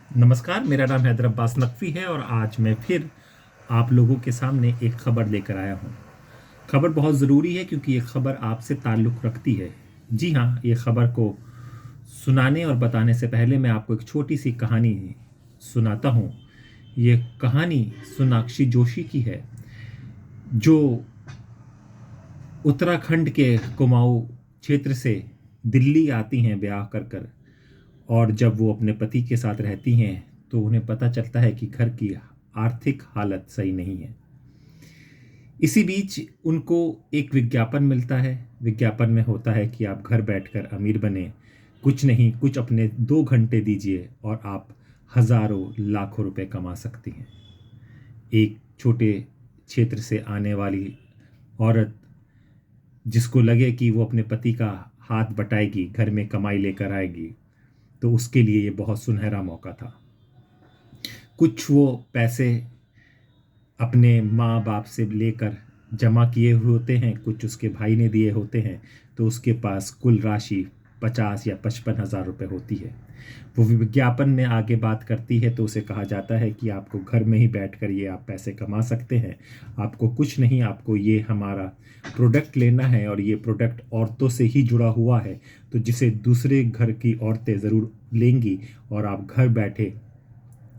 नमस्कार, मेरा नाम हैदर अब्बास नकवी है और आज मैं फिर आप लोगों के सामने एक खबर लेकर आया हूँ। खबर बहुत ज़रूरी है क्योंकि ये खबर आपसे ताल्लुक़ रखती है। जी हाँ, ये खबर को सुनाने और बताने से पहले मैं आपको एक छोटी सी कहानी सुनाता हूँ। ये कहानी सोनाक्षी जोशी की है, जो उत्तराखंड के कुमाऊँ क्षेत्र से दिल्ली आती हैं ब्याह कर कर। और जब वो अपने पति के साथ रहती हैं तो उन्हें पता चलता है कि घर की आर्थिक हालत सही नहीं है। इसी बीच उनको एक विज्ञापन मिलता है। विज्ञापन में होता है कि आप घर बैठकर अमीर बने, कुछ नहीं कुछ अपने 2 घंटे दीजिए और आप हजारों लाखों रुपए कमा सकती हैं। एक छोटे क्षेत्र से आने वाली औरत, जिसको लगे कि वो अपने पति का हाथ बटाएगी, घर में कमाई लेकर आएगी, तो उसके लिए ये बहुत सुनहरा मौका था। कुछ वो पैसे अपने माँ बाप से लेकर जमा किए हुए होते हैं, कुछ उसके भाई ने दिए होते हैं, तो उसके पास कुल राशि 50 या 55 हज़ार रुपये होती है। वो विज्ञापन में आगे बात करती है तो उसे कहा जाता है कि आपको घर में ही बैठकर ये आप पैसे कमा सकते हैं, आपको कुछ नहीं, आपको ये हमारा प्रोडक्ट लेना है और ये प्रोडक्ट औरतों से ही जुड़ा हुआ है, तो जिसे दूसरे घर की औरतें ज़रूर लेंगी और आप घर बैठे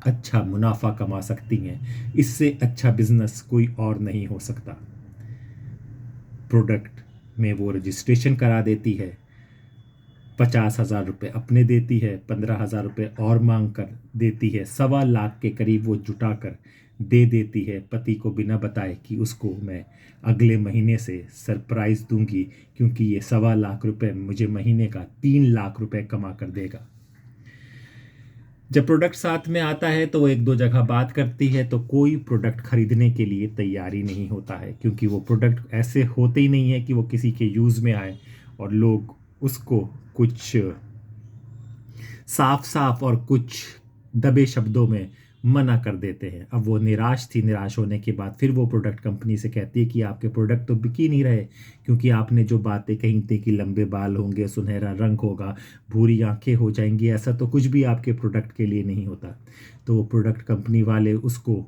अच्छा मुनाफा कमा सकती हैं। इससे अच्छा बिजनेस कोई और नहीं हो सकता। प्रोडक्ट में वो रजिस्ट्रेशन करा देती है, 50 हज़ार रुपये अपने देती है, 15 हज़ार रुपये और मांग कर देती है, 1.25 लाख के करीब वो जुटा कर दे देती है पति को बिना बताए कि उसको मैं अगले महीने से सरप्राइज दूंगी, क्योंकि ये 1.25 लाख रुपये मुझे महीने का 3 लाख रुपये कमा कर देगा। जब प्रोडक्ट साथ में आता है तो वो एक दो जगह बात करती है तो कोई प्रोडक्ट खरीदने के लिए तैयारी नहीं होता है, क्योंकि वो प्रोडक्ट ऐसे होते ही नहीं है कि वो किसी के यूज़ में आए और लोग उसको कुछ साफ साफ और कुछ दबे शब्दों में मना कर देते हैं। अब वो निराश थी, निराश होने के बाद फिर वो प्रोडक्ट कंपनी से कहती है कि आपके प्रोडक्ट तो बिक ही नहीं रहे, क्योंकि आपने जो बातें कही थी कि लंबे बाल होंगे, सुनहरा रंग होगा, भूरी आंखें हो जाएंगी, ऐसा तो कुछ भी आपके प्रोडक्ट के लिए नहीं होता। तो वो प्रोडक्ट कंपनी वाले उसको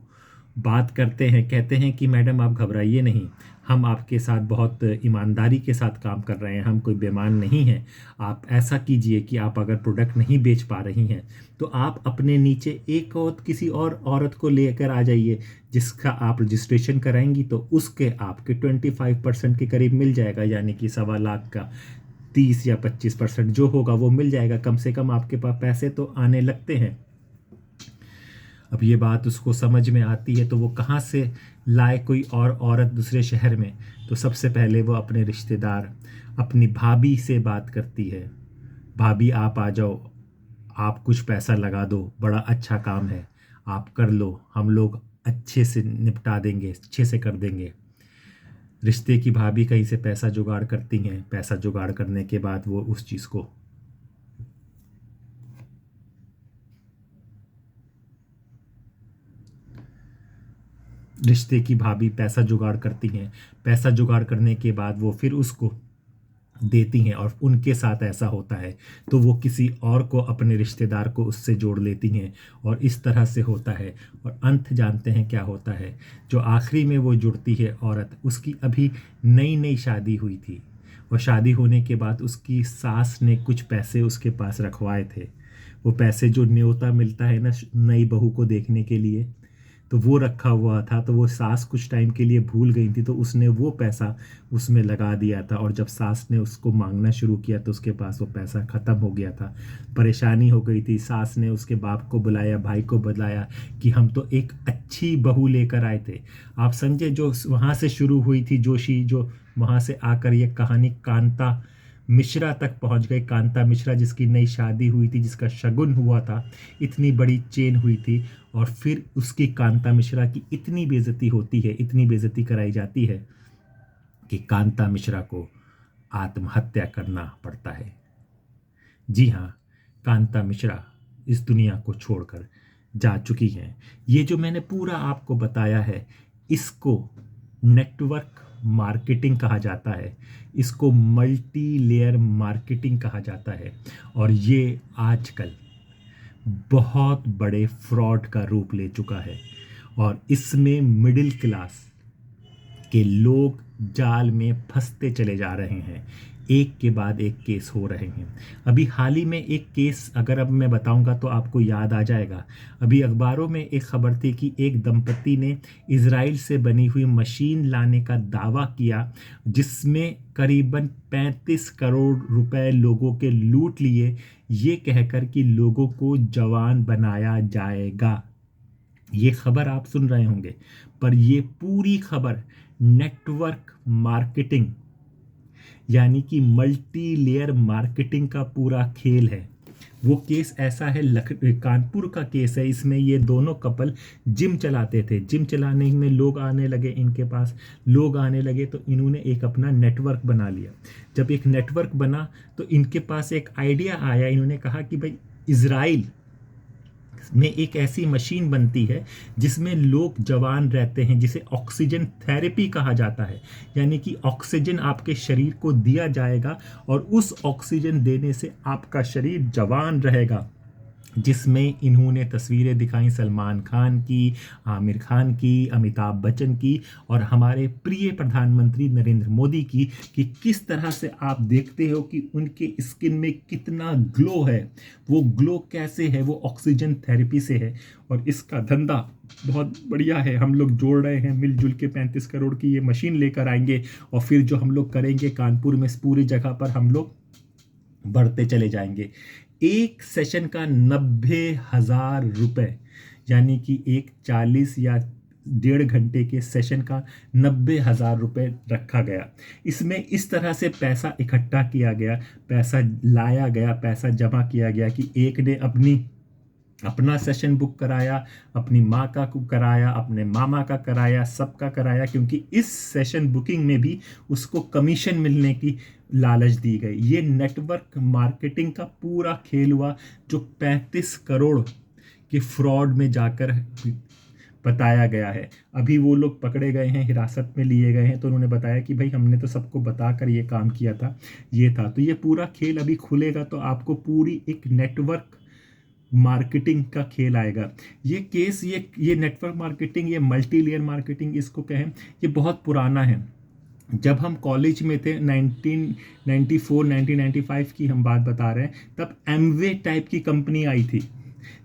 बात करते हैं, कहते हैं कि मैडम आप घबराइए नहीं, हम आपके साथ बहुत ईमानदारी के साथ काम कर रहे हैं, हम कोई बेईमान नहीं हैं। आप ऐसा कीजिए कि आप अगर प्रोडक्ट नहीं बेच पा रही हैं तो आप अपने नीचे एक और किसी और औरत को लेकर आ जाइए, जिसका आप रजिस्ट्रेशन कराएंगी तो उसके आपके 25% के करीब मिल जाएगा, यानी कि 1.25 लाख का 30 या 25% जो होगा वो मिल जाएगा। कम से कम आपके पास पैसे तो आने लगते हैं। अब ये बात उसको समझ में आती है तो वो कहाँ से लाए कोई और औरत दूसरे शहर में। तो सबसे पहले वो अपने रिश्तेदार, अपनी भाभी से बात करती है, भाभी आप आ जाओ, आप कुछ पैसा लगा दो, बड़ा अच्छा काम है, आप कर लो, हम लोग अच्छे से निपटा देंगे, अच्छे से कर देंगे। रिश्ते की भाभी कहीं से पैसा जुगाड़ करती हैं, पैसा जुगाड़ करने के बाद वो उस चीज़ को रिश्ते की भाभी पैसा जुगाड़ करती हैं, पैसा जुगाड़ करने के बाद वो फिर उसको देती हैं और उनके साथ ऐसा होता है तो वो किसी और को, अपने रिश्तेदार को उससे जोड़ लेती हैं और इस तरह से होता है। और अंत जानते हैं क्या होता है? जो आखिरी में वो जुड़ती है औरत, उसकी अभी नई नई शादी हुई थी और शादी होने के बाद उसकी सास ने कुछ पैसे उसके पास रखवाए थे। वो पैसे जो न्योता मिलता है ना नई बहू को देखने के लिए, तो वो रखा हुआ था। तो वो सास कुछ टाइम के लिए भूल गई थी तो उसने वो पैसा उसमें लगा दिया था, और जब सास ने उसको मांगना शुरू किया तो उसके पास वो पैसा ख़त्म हो गया था। परेशानी हो गई थी। सास ने उसके बाप को बुलाया, भाई को बुलाया कि हम तो एक अच्छी बहू लेकर आए थे। आप समझे, जो वहाँ से शुरू हुई थी जोशी, जो वहाँ से आकर ये कहानी कांता मिश्रा तक पहुंच गई। कांता मिश्रा जिसकी नई शादी हुई थी, जिसका शगुन हुआ था, इतनी बड़ी चेन हुई थी, और फिर उसकी कांता मिश्रा की इतनी बेइज्जती होती है, इतनी बेइज्जती कराई जाती है कि कांता मिश्रा को आत्महत्या करना पड़ता है। जी हाँ, कांता मिश्रा इस दुनिया को छोड़कर जा चुकी हैं। ये जो मैंने पूरा आपको बताया है, इसको नेटवर्क मार्केटिंग कहा जाता है, इसको मल्टी लेयर मार्केटिंग कहा जाता है। और ये आजकल बहुत बड़े फ्रॉड का रूप ले चुका है और इसमें मिडिल क्लास के लोग जाल में फंसते चले जा रहे हैं। एक के बाद एक केस हो रहे हैं। अभी हाल ही में एक केस अगर अब मैं बताऊंगा तो आपको याद आ जाएगा। अभी अखबारों में एक खबर थी कि एक दंपति ने इजराइल से बनी हुई मशीन लाने का दावा किया जिसमें करीबन 35 करोड़ रुपए लोगों के लूट लिए, ये कहकर कि लोगों को जवान बनाया जाएगा। ये खबर आप सुन रहे होंगे, पर ये पूरी खबर नेटवर्क मार्केटिंग यानी कि मल्टी लेयर मार्केटिंग का पूरा खेल है। वो केस ऐसा है, कानपुर का केस है। इसमें ये दोनों कपल जिम चलाते थे। जिम चलाने में लोग आने लगे, इनके पास लोग आने लगे तो इन्होंने एक अपना नेटवर्क बना लिया। जब एक नेटवर्क बना तो इनके पास एक आइडिया आया। इन्होंने कहा कि भाई इजराइल में एक ऐसी मशीन बनती है जिसमें लोग जवान रहते हैं, जिसे ऑक्सीजन थेरेपी कहा जाता है। यानी कि ऑक्सीजन आपके शरीर को दिया जाएगा और उस ऑक्सीजन देने से आपका शरीर जवान रहेगा। जिसमें इन्होंने तस्वीरें दिखाई सलमान खान की, आमिर खान की, अमिताभ बच्चन की और हमारे प्रिय प्रधानमंत्री नरेंद्र मोदी की, कि किस तरह से आप देखते हो कि उनके स्किन में कितना ग्लो है। वो ग्लो कैसे है? वो ऑक्सीजन थेरेपी से है। और इसका धंधा बहुत बढ़िया है। हम लोग जोड़ रहे हैं मिलजुल के 35 करोड़ की ये मशीन लेकर आएंगे और फिर जो हम लोग करेंगे कानपुर में, इस पूरी जगह पर हम लोग बढ़ते चले जाएंगे। एक सेशन का 90,000 रुपये, यानी कि एक 40 या 1.5 घंटे के सेशन का 90,000 रुपये रखा गया। इसमें इस तरह से पैसा इकट्ठा किया गया, पैसा लाया गया, पैसा जमा किया गया कि एक ने अपना सेशन बुक कराया, अपनी माँ का कराया, अपने मामा का कराया, सबका कराया, क्योंकि इस सेशन बुकिंग में भी उसको कमीशन मिलने की लालच दी गई। ये नेटवर्क मार्केटिंग का पूरा खेल हुआ जो 35 करोड़ के फ्रॉड में जाकर बताया गया है। अभी वो लोग पकड़े गए हैं, हिरासत में लिए गए हैं, तो उन्होंने बताया कि भाई हमने तो सबको बताकर ये काम किया था, ये था। तो ये पूरा खेल अभी खुलेगा तो आपको पूरी एक नेटवर्क मार्केटिंग का खेल आएगा। ये केस, ये नेटवर्क मार्केटिंग, ये मल्टी लेयर मार्केटिंग इसको कहें, ये बहुत पुराना है। जब हम कॉलेज में थे 1994 1995 की हम बात बता रहे हैं, तब एमवे टाइप की कंपनी आई थी।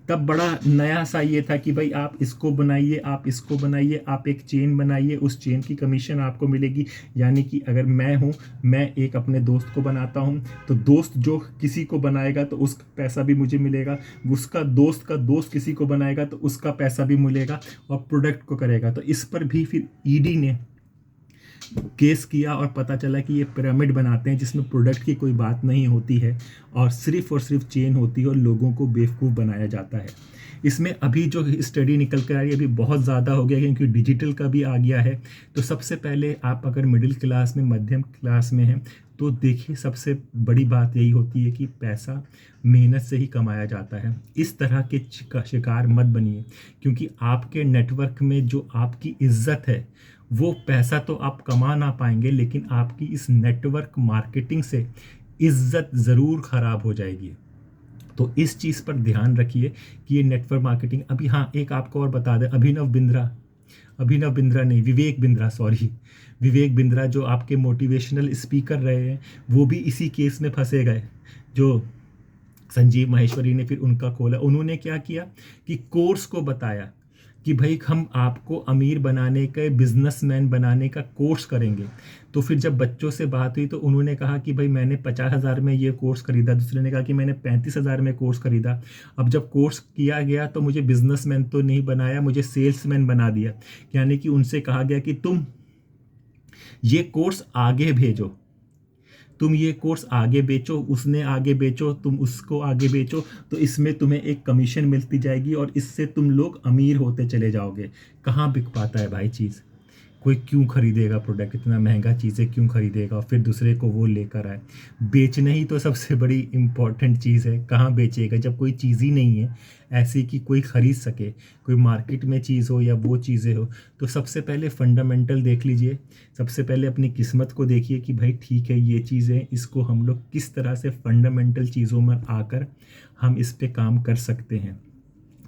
तब बड़ा नया सा ये था कि भाई आप इसको बनाइए, आप इसको बनाइए, आप एक चेन बनाइए, उस चेन की कमीशन आपको मिलेगी। यानी कि अगर मैं एक अपने दोस्त को बनाता हूँ तो दोस्त जो किसी को बनाएगा तो उसका पैसा भी मुझे मिलेगा, उसका दोस्त का दोस्त किसी को बनाएगा तो उसका पैसा भी मिलेगा और प्रोडक्ट को करेगा। तो इस पर भी फिर ईडी ने केस किया और पता चला कि ये पिरामिड बनाते हैं जिसमें प्रोडक्ट की कोई बात नहीं होती है और सिर्फ चेन होती है और लोगों को बेवकूफ़ बनाया जाता है। इसमें अभी जो स्टडी निकल कर आ रही है अभी बहुत ज़्यादा हो गया क्योंकि डिजिटल का भी आ गया है। तो सबसे पहले आप अगर मिडिल क्लास में, मध्यम क्लास में हैं तो देखिए, सबसे बड़ी बात यही होती है कि पैसा मेहनत से ही कमाया जाता है। इस तरह के शिकार मत बनिए, क्योंकि आपके नेटवर्क में जो आपकी इज्जत है वो पैसा तो आप कमा ना पाएंगे, लेकिन आपकी इस नेटवर्क मार्केटिंग से इज्जत ज़रूर ख़राब हो जाएगी। तो इस चीज़ पर ध्यान रखिए कि ये नेटवर्क मार्केटिंग। अभी हाँ, एक आपको और बता दें, विवेक बिंद्रा जो आपके मोटिवेशनल स्पीकर रहे हैं, वो भी इसी केस में फंसे गए। जो संजीव माहेश्वरी ने फिर उनका खोला, उन्होंने क्या किया कि कोर्स को बताया कि भाई हम आपको अमीर बनाने का, बिजनेसमैन बनाने का कोर्स करेंगे। तो फिर जब बच्चों से बात हुई तो उन्होंने कहा कि भाई मैंने 50,000 में ये कोर्स खरीदा, दूसरे ने कहा कि मैंने 35,000 में कोर्स खरीदा। अब जब कोर्स किया गया तो मुझे बिजनेसमैन तो नहीं बनाया, मुझे सेल्समैन बना दिया। यानी कि उनसे कहा गया कि तुम ये कोर्स आगे भेजो, तुम ये कोर्स आगे बेचो, उसने आगे बेचो, तुम उसको आगे बेचो, तो इसमें तुम्हें एक कमीशन मिलती जाएगी और इससे तुम लोग अमीर होते चले जाओगे। कहाँ बिक पाता है भाई चीज़? कोई क्यों खरीदेगा प्रोडक्ट, इतना महंगा चीज़ें क्यों खरीदेगा और फिर दूसरे को वो लेकर आए। बेचना ही तो सबसे बड़ी इम्पॉर्टेंट चीज़ है। कहाँ बेचेगा जब कोई चीज़ ही नहीं है ऐसी कि कोई ख़रीद सके, कोई मार्केट में चीज़ हो या वो चीज़ें हो। तो सबसे पहले फंडामेंटल देख लीजिए, सबसे पहले अपनी किस्मत को देखिए कि भाई ठीक है ये चीज़ें, इसको हम लोग किस तरह से फंडामेंटल चीज़ों में आकर हम इस पे काम कर सकते हैं।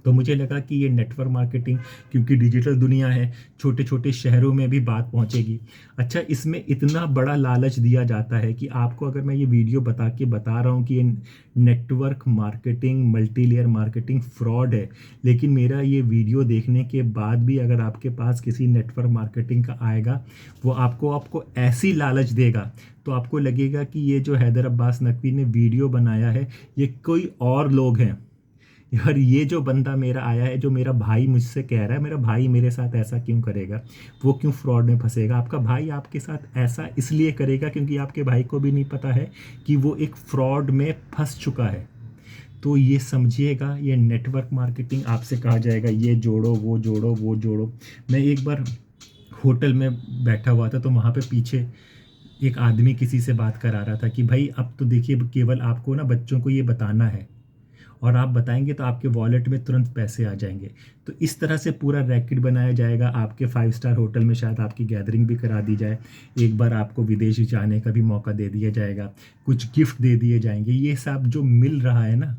तो मुझे लगा कि ये नेटवर्क मार्केटिंग, क्योंकि डिजिटल दुनिया है, छोटे छोटे शहरों में भी बात पहुंचेगी। अच्छा, इसमें इतना बड़ा लालच दिया जाता है कि आपको, अगर मैं ये वीडियो बता रहा हूँ कि ये network marketing, multi layer marketing fraud है, लेकिन मेरा ये वीडियो देखने के बाद भी अगर आपके पास किसी नेटवर्क मार्केटिंग का आएगा, वो आपको ऐसी लालच देगा तो आपको लगेगा कि ये जो हैदर अब्बास नकवी ने वीडियो बनाया है ये कोई और लोग हैं। यार ये जो बंदा मेरा आया है, जो मेरा भाई मुझसे कह रहा है, मेरा भाई मेरे साथ ऐसा क्यों करेगा, वो क्यों फ्रॉड में फंसेगा। आपका भाई आपके साथ ऐसा इसलिए करेगा क्योंकि आपके भाई को भी नहीं पता है कि वो एक फ्रॉड में फंस चुका है। तो ये समझिएगा, ये नेटवर्क मार्केटिंग आपसे कहा जाएगा ये जोड़ो वो जोड़ो वो जोड़ो। मैं एक बार होटल में बैठा हुआ था तो वहाँ पे पीछे एक आदमी किसी से बात करा रहा था कि भाई अब तो देखिए, केवल आपको ना बच्चों को ये बताना है और आप बताएंगे तो आपके वॉलेट में तुरंत पैसे आ जाएंगे। तो इस तरह से पूरा रैकेट बनाया जाएगा। आपके 5 स्टार होटल में शायद आपकी गैदरिंग भी करा दी जाए, एक बार आपको विदेश जाने का भी मौका दे दिया जाएगा, कुछ गिफ्ट दे दिए जाएंगे। ये सब जो मिल रहा है ना,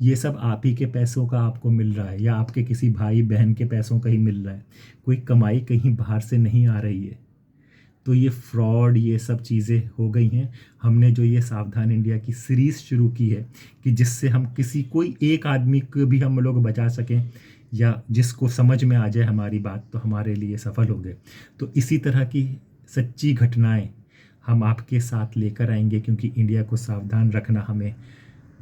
ये सब आप ही के पैसों का आपको मिल रहा है या आपके किसी भाई बहन के पैसों का ही मिल रहा है। कोई कमाई कहीं बाहर से नहीं आ रही है। तो ये फ्रॉड, ये सब चीज़ें हो गई हैं। हमने जो ये सावधान इंडिया की सीरीज़ शुरू की है कि जिससे हम कोई एक आदमी को भी हम लोग बचा सकें या जिसको समझ में आ जाए हमारी बात, तो हमारे लिए सफल हो गए। तो इसी तरह की सच्ची घटनाएं हम आपके साथ लेकर आएंगे, क्योंकि इंडिया को सावधान रखना हमें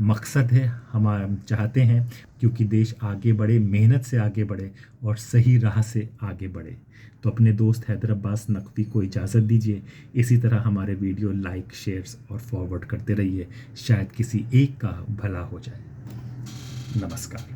मकसद है। हम चाहते हैं क्योंकि देश आगे बढ़े, मेहनत से आगे बढ़े और सही राह से आगे बढ़े। तो अपने दोस्त हैदर अब्बास नकवी को इजाज़त दीजिए। इसी तरह हमारे वीडियो लाइक, शेयर्स और फॉरवर्ड करते रहिए, शायद किसी एक का भला हो जाए। नमस्कार।